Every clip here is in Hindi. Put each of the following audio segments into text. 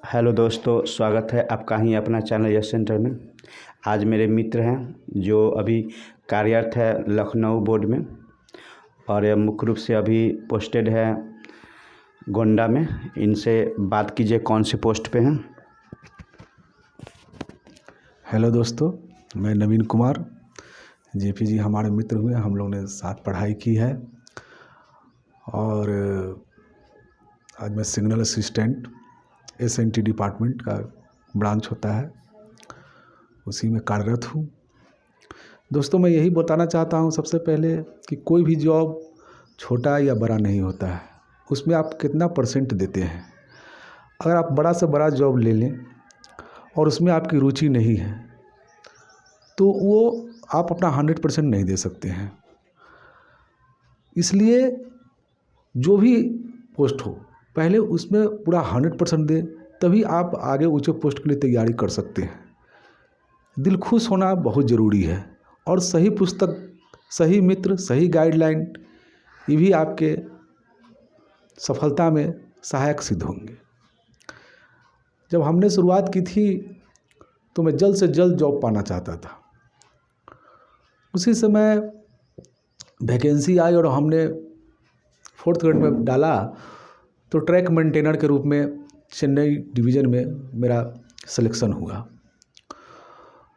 हेलो दोस्तों, स्वागत है आपका ही अपना चैनल यस सेंटर में। आज मेरे मित्र हैं जो अभी कार्यरत है लखनऊ बोर्ड में और ये मुख्य रूप से अभी पोस्टेड है गोंडा में। इनसे बात कीजिए कौन से पोस्ट पे हैं। हेलो दोस्तों, मैं नवीन कुमार। जेपी जी हमारे मित्र हुए, हम लोगों ने साथ पढ़ाई की है और आज मैं सिग्नल असिस्टेंट एसएनटी डिपार्टमेंट का ब्रांच होता है, उसी में कार्यरत हूँ। दोस्तों, मैं यही बताना चाहता हूँ सबसे पहले कि कोई भी जॉब छोटा या बड़ा नहीं होता है, उसमें आप कितना परसेंट देते हैं। अगर आप बड़ा से बड़ा जॉब ले लें और उसमें आपकी रुचि नहीं है तो वो आप अपना 100% नहीं दे सकते हैं। इसलिए जो भी पोस्ट हो पहले उसमें पूरा 100% दें, तभी आप आगे ऊंचे पोस्ट के लिए तैयारी कर सकते हैं। दिल खुश होना बहुत ज़रूरी है और सही पुस्तक, सही मित्र, सही गाइडलाइन, ये भी आपके सफलता में सहायक सिद्ध होंगे। जब हमने शुरुआत की थी तो मैं जल्द से जल्द जॉब पाना चाहता था। उसी समय वैकेंसी आई और हमने 4th ग्रेड में डाला तो ट्रैक मेंटेनर के रूप में चेन्नई डिवीज़न में मेरा सिलेक्शन हुआ।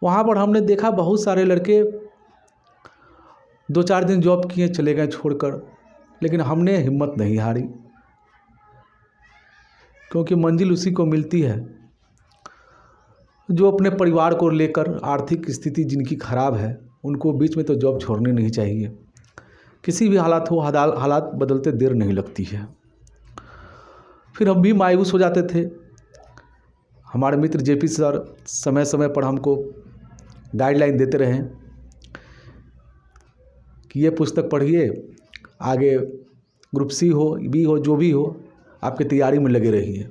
वहाँ पर हमने देखा बहुत सारे लड़के 2-4 दिन जॉब किए चले गए छोड़कर, लेकिन हमने हिम्मत नहीं हारी, क्योंकि मंजिल उसी को मिलती है जो अपने परिवार को लेकर, आर्थिक स्थिति जिनकी ख़राब है उनको बीच में तो जॉब छोड़नी नहीं चाहिए। किसी भी हालात हो, हालात बदलते देर नहीं लगती है। फिर हम भी मायूस हो जाते थे। हमारे मित्र जेपी सर समय समय पर हमको गाइडलाइन देते रहे कि ये पुस्तक पढ़िए, आगे ग्रुप सी हो, बी हो, जो भी हो, आपकी तैयारी में लगे रहिए।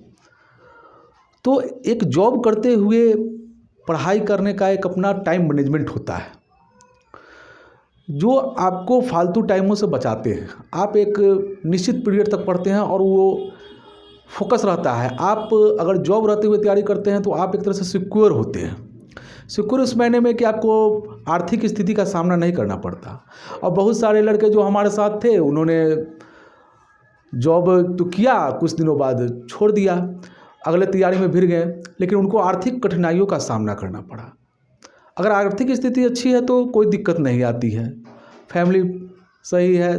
तो एक जॉब करते हुए पढ़ाई करने का एक अपना टाइम मैनेजमेंट होता है जो आपको फालतू टाइमों से बचाते हैं। आप एक निश्चित पीरियड तक पढ़ते हैं और वो फोकस रहता है। आप अगर जॉब रहते हुए तैयारी करते हैं तो आप एक तरह से सिक्योर होते हैं। सिक्योर इस मायने में कि आपको आर्थिक स्थिति का सामना नहीं करना पड़ता। और बहुत सारे लड़के जो हमारे साथ थे उन्होंने जॉब तो किया, कुछ दिनों बाद छोड़ दिया, अगले तैयारी में भिड़ गए, लेकिन उनको आर्थिक कठिनाइयों का सामना करना पड़ा। अगर आर्थिक स्थिति अच्छी है तो कोई दिक्कत नहीं आती है, फैमिली सही है,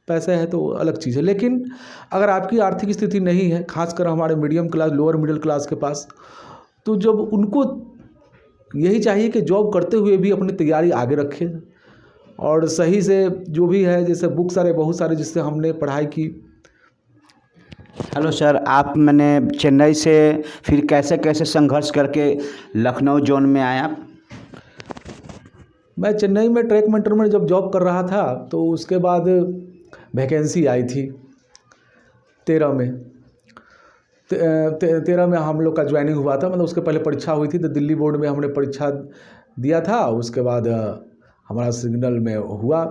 पैसे है तो अलग चीज़ है। लेकिन अगर आपकी आर्थिक स्थिति नहीं है, खासकर हमारे medium class, lower middle class के पास, तो जब उनको यही चाहिए कि जॉब करते हुए भी अपनी तैयारी आगे रखें और सही से जो भी है, जैसे बुक सारे बहुत सारे जिससे हमने पढ़ाई की। हेलो सर, आप मैंने चेन्नई से फिर कैसे कैसे संघर्ष करके लखनऊ जोन में आए आप? मैं चेन्नई में ट्रैक मेंटेनर में जब जॉब कर रहा था तो उसके बाद वैकेंसी आई थी 13 में। 13 में हम लोग का ज्वाइनिंग हुआ था, मतलब उसके पहले परीक्षा हुई थी तो दिल्ली बोर्ड में हमने परीक्षा दिया था। उसके बाद हमारा सिग्नल में हुआ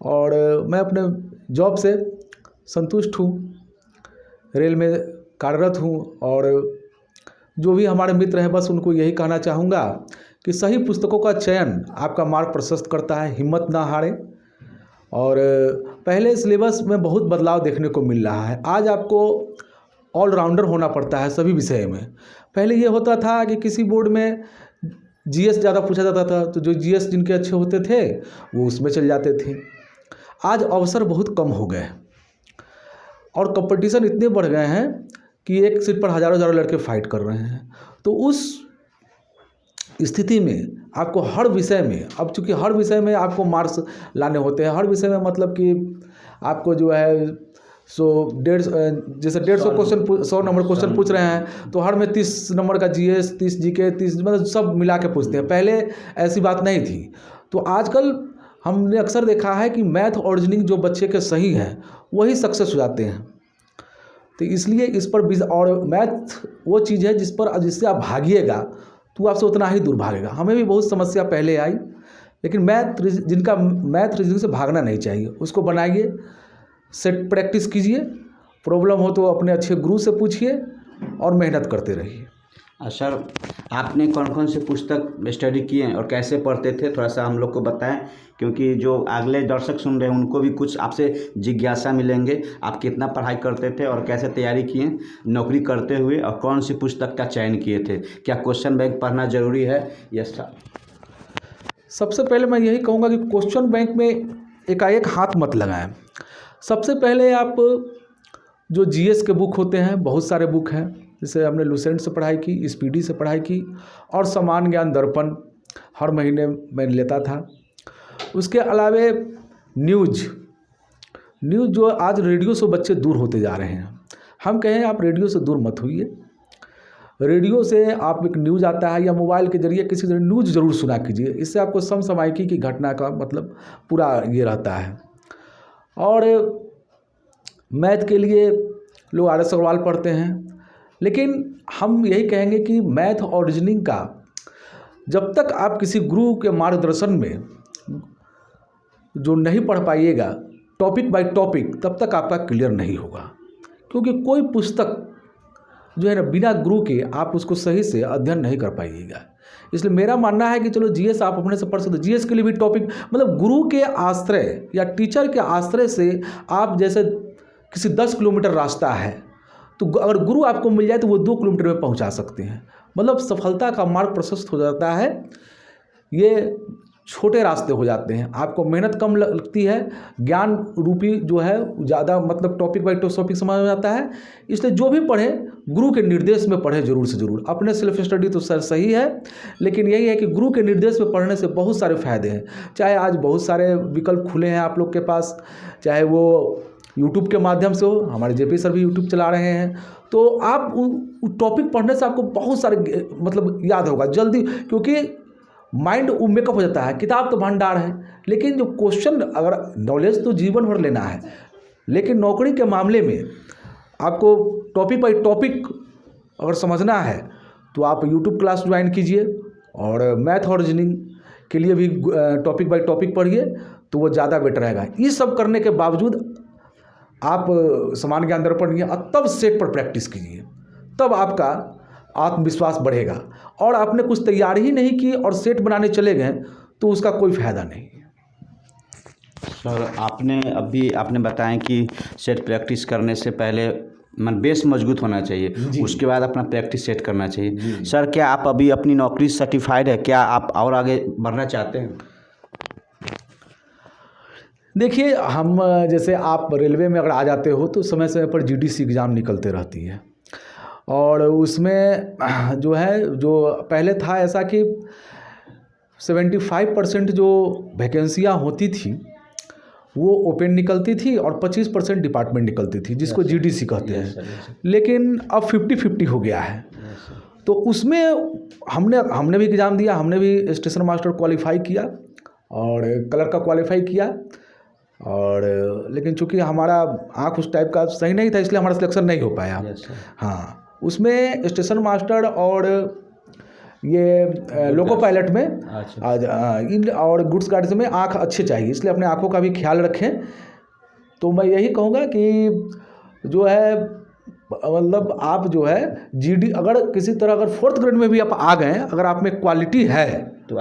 और मैं अपने जॉब से संतुष्ट हूँ, रेल में कार्यरत हूँ। और जो भी हमारे मित्र हैं, बस उनको यही कहना चाहूँगा कि सही पुस्तकों का चयन आपका मार्ग प्रशस्त करता है। हिम्मत ना हारें। और पहले सिलेबस में बहुत बदलाव देखने को मिल रहा है। आज आपको ऑलराउंडर होना पड़ता है सभी विषय में। पहले ये होता था कि किसी बोर्ड में जीएस ज़्यादा पूछा जाता था, तो जो जीएस जिनके अच्छे होते थे वो उसमें चल जाते थे। आज अवसर बहुत कम हो गए और कंपटीशन इतने बढ़ गए हैं कि एक सीट पर हज़ारों हज़ारों लड़के फाइट कर रहे हैं। तो उस स्थिति में आपको हर विषय में, अब चूँकि हर विषय में आपको मार्क्स लाने होते हैं, हर विषय में मतलब कि आपको जो है जैसे 150 क्वेश्चन, 100 नंबर क्वेश्चन पूछ रहे हैं तो हर में 30 नंबर का जीएस, 30 जीके, 30 मतलब सब मिला के पूछते हैं। पहले ऐसी बात नहीं थी। तो आजकल हमने अक्सर देखा है कि मैथ और रीजनिंग जो बच्चे के सही हैं वही सक्सेस हो जाते हैं। तो इसलिए इस पर, और मैथ वो चीज़ है जिससे आप भागिएगा तो आपसे उतना ही दूर भागेगा। हमें भी बहुत समस्या पहले आई, लेकिन जिनका मैथ रीजनिंग से भागना नहीं चाहिए, उसको बनाइए, सेट प्रैक्टिस कीजिए। प्रॉब्लम हो तो अपने अच्छे गुरु से पूछिए और मेहनत करते रहिए। सर, आपने कौन कौन से पुस्तक स्टडी किए हैं और कैसे पढ़ते थे, थोड़ा सा हम लोग को बताएं, क्योंकि जो अगले दर्शक सुन रहे हैं उनको भी कुछ आपसे जिज्ञासा मिलेंगे। आप कितना पढ़ाई करते थे और कैसे तैयारी किए नौकरी करते हुए, और कौन सी पुस्तक का चयन किए थे? क्या क्वेश्चन बैंक पढ़ना ज़रूरी है? Yes sir. सबसे पहले मैं यही कहूँगा कि क्वेश्चन बैंक में एकाएक हाथ मत लगाएं। सबसे पहले आप जो जीएस के बुक होते हैं, बहुत सारे बुक हैं, जैसे हमने लुसेंट से पढ़ाई की, स्पीडी से पढ़ाई की, और सामान्य ज्ञान दर्पण हर महीने मैं लेता था। उसके अलावे न्यूज़ जो आज रेडियो से बच्चे दूर होते जा रहे हैं, हम कहें आप रेडियो से दूर मत होइए। रेडियो से आप एक न्यूज़ आता है या मोबाइल के जरिए किसी तरह न्यूज़ ज़रूर सुना कीजिए। इससे आपको समसामयिकी की घटना का मतलब पूरा ये रहता है। और मैथ के लिए लोग आर एस अग्रवाल पढ़ते हैं, लेकिन हम यही कहेंगे कि मैथ और रीजनिंग का जब तक आप किसी गुरु के मार्गदर्शन में जो नहीं पढ़ पाइएगा टॉपिक बाय टॉपिक, तब तक आपका क्लियर नहीं होगा। क्योंकि कोई पुस्तक जो है ना, बिना गुरु के आप उसको सही से अध्ययन नहीं कर पाइएगा। इसलिए मेरा मानना है कि चलो जीएस आप अपने से पढ़ सकते, जीएस के लिए भी टॉपिक मतलब गुरु के आश्रय या टीचर के आश्रय से आप जैसे किसी 10 किलोमीटर रास्ता है तो अगर गुरु आपको मिल जाए तो वो 2 किलोमीटर में पहुंचा सकते हैं। मतलब सफलता का मार्ग प्रशस्त हो जाता है। ये छोटे रास्ते हो जाते हैं, आपको मेहनत कम लगती है, ज्ञान रूपी जो है ज़्यादा मतलब टॉपिक बाई टॉपिक समझ में जाता है। इसलिए जो भी पढ़े गुरु के निर्देश में पढ़े ज़रूर से ज़रूर। अपने सेल्फ स्टडी तो सर सही है, लेकिन यही है कि गुरु के निर्देश में पढ़ने से बहुत सारे फ़ायदे हैं। चाहे आज बहुत सारे विकल्प खुले हैं आप लोग के पास, चाहे वो यूट्यूब के माध्यम से हो, हमारे जेपी सर भी यूट्यूब चला रहे हैं, तो आप टॉपिक पढ़ने से आपको बहुत सारे मतलब याद होगा जल्दी, क्योंकि माइंड वो मेकअप हो जाता है। किताब तो भंडार है, लेकिन जो क्वेश्चन अगर नॉलेज तो जीवन भर लेना है, लेकिन नौकरी के मामले में आपको टॉपिक बाई टॉपिक अगर समझना है तो आप यूट्यूब क्लास ज्वाइन कीजिए, और मैथ और रीजनिंग के लिए भी टॉपिक बाई टॉपिक पढ़िए, तो वो ज़्यादा बेटर रहेगा। ये सब करने के बावजूद आप सामान्य ज्ञान दर्पण पढ़िए और तब सेट पर प्रैक्टिस कीजिए, तब आपका आत्मविश्वास बढ़ेगा। और आपने कुछ तैयारी ही नहीं की और सेट बनाने चले गए तो उसका कोई फ़ायदा नहीं है। सर, आपने बताया कि सेट प्रैक्टिस करने से पहले बेस मजबूत होना चाहिए, उसके बाद अपना प्रैक्टिस सेट करना चाहिए। सर, क्या आप अभी अपनी नौकरी सर्टिफाइड है? क्या आप और आगे बढ़ना चाहते हैं? देखिए, हम जैसे आप रेलवे में अगर आ जाते हो तो समय समय पर जीडीसी एग्ज़ाम निकलते रहती है, और उसमें जो है जो पहले था ऐसा कि 75% जो वैकेंसियाँ होती थी वो ओपन निकलती थी और 25% डिपार्टमेंट निकलती थी, जिसको जीडीसी कहते हैं। लेकिन अब 50-50 हो गया है। तो उसमें हमने भी एग्ज़ाम दिया, हमने भी स्टेशन मास्टर क्वालिफाई किया और क्लर्क का क्वालिफाई किया, और लेकिन चूंकि हमारा आँख उस टाइप का सही नहीं था, इसलिए हमारा सिलेक्शन नहीं हो पाया। हाँ, उसमें स्टेशन मास्टर और ये लोको पायलट में इन और गुड्स गाड़ीज में आँख अच्छे चाहिए, इसलिए अपने आँखों का भी ख्याल रखें। तो मैं यही कहूँगा कि जो है मतलब आप जो है जीडी अगर किसी तरह अगर 4th ग्रेड में भी आप आ गए, अगर आप में क्वालिटी है तो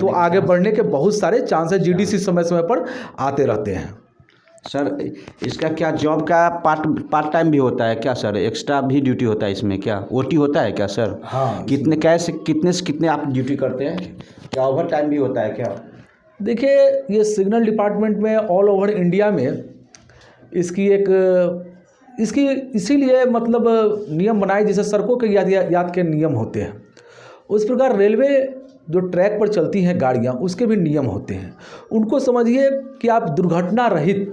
आगे बढ़ने के बहुत सारे चांस है। जीडीसी समय समय पर आते रहते हैं। सर, इसका क्या जॉब का पार्ट टाइम भी होता है क्या सर? एक्स्ट्रा भी ड्यूटी होता है इसमें? क्या ओटी होता है क्या सर? हाँ। कितने से कितने आप ड्यूटी करते हैं? क्या ओवर टाइम भी होता है क्या? देखिए, ये सिग्नल डिपार्टमेंट में ऑल ओवर इंडिया में इसकी इसीलिए मतलब नियम बनाए, जैसे सड़कों के यातायात के नियम होते हैं, उस प्रकार रेलवे जो ट्रैक पर चलती हैं गाड़ियाँ, उसके भी नियम होते हैं। उनको समझिए कि आप दुर्घटना रहित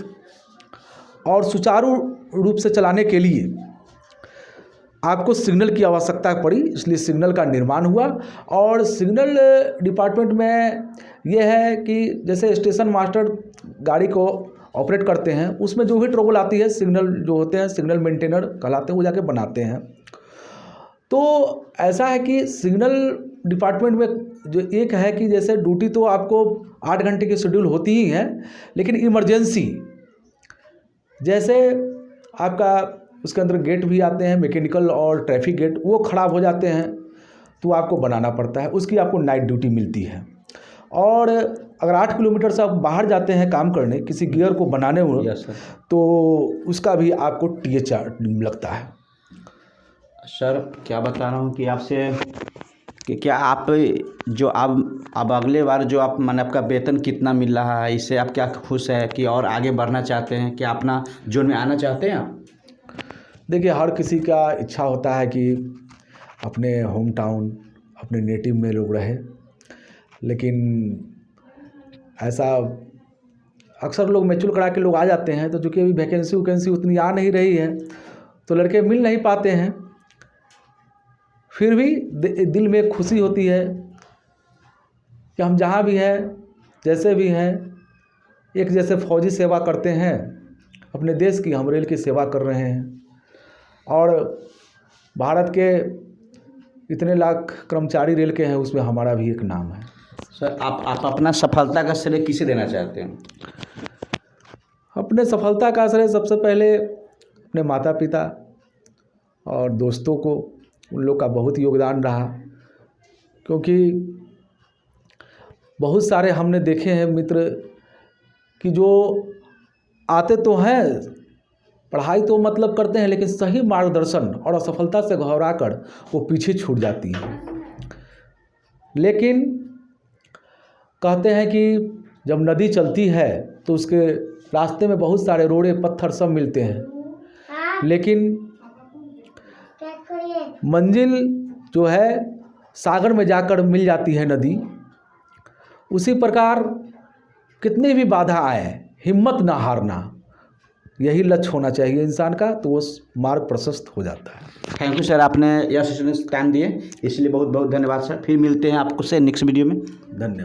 और सुचारू रूप से चलाने के लिए आपको सिग्नल की आवश्यकता पड़ी, इसलिए सिग्नल का निर्माण हुआ। और सिग्नल डिपार्टमेंट में यह है कि जैसे स्टेशन मास्टर गाड़ी को ऑपरेट करते हैं, उसमें जो भी ट्रबल आती है, सिग्नल जो होते हैं सिग्नल मेंटेनर कहलाते हैं, वो जाके बनाते हैं। तो ऐसा है कि सिग्नल डिपार्टमेंट में जो एक है कि जैसे ड्यूटी तो आपको 8 घंटे की शेड्यूल होती ही है, लेकिन इमरजेंसी जैसे आपका उसके अंदर गेट भी आते हैं, मैकेनिकल और ट्रैफिक गेट, वो ख़राब हो जाते हैं तो आपको बनाना पड़ता है, उसकी आपको नाइट ड्यूटी मिलती है। और अगर 8 किलोमीटर से आप बाहर जाते हैं काम करने किसी गियर को बनाने में, यस सर। तो उसका भी आपको टीए लगता है। सर क्या बता रहा हूँ कि आपसे कि क्या आप जो अब अगले बार जो आप माने आपका वेतन कितना मिल रहा है, इससे आप क्या खुश है कि और आगे बढ़ना चाहते हैं, क्या अपना जोन में आना चाहते हैं आप? देखिए, हर किसी का इच्छा होता है कि अपने होम टाउन, अपने नेटिव में लोग रहे, लेकिन ऐसा अक्सर लोग मैच्योर करा के लोग आ जाते हैं, तो चूँकि अभी वैकेंसी उतनी आ नहीं रही है तो लड़के मिल नहीं पाते हैं। फिर भी दिल में एक खुशी होती है कि हम जहाँ भी हैं, जैसे भी हैं, एक जैसे फौजी सेवा करते हैं अपने देश की, हम रेल की सेवा कर रहे हैं। और भारत के इतने लाख कर्मचारी रेल के हैं, उसमें हमारा भी एक नाम है। सर आप अपना सफलता का श्रेय किसे देना चाहते हैं? अपने सफलता का श्रेय सबसे पहले अपने माता पिता और दोस्तों को, उन लोग का बहुत योगदान रहा, क्योंकि बहुत सारे हमने देखे हैं मित्र कि जो आते तो हैं, पढ़ाई तो मतलब करते हैं, लेकिन सही मार्गदर्शन और असफलता से घबराकर वो पीछे छूट जाती हैं। लेकिन कहते हैं कि जब नदी चलती है तो उसके रास्ते में बहुत सारे रोड़े पत्थर सब मिलते हैं, लेकिन मंजिल जो है सागर में जाकर मिल जाती है नदी। उसी प्रकार कितनी भी बाधा आए, हिम्मत ना हारना, यही लक्ष्य होना चाहिए इंसान का, तो वो मार्ग प्रशस्त हो जाता है। थैंक यू सर, आपने यह सेशन टाइम दिए इसलिए बहुत बहुत धन्यवाद सर। फिर मिलते हैं आपको से नेक्स्ट वीडियो में। धन्यवाद।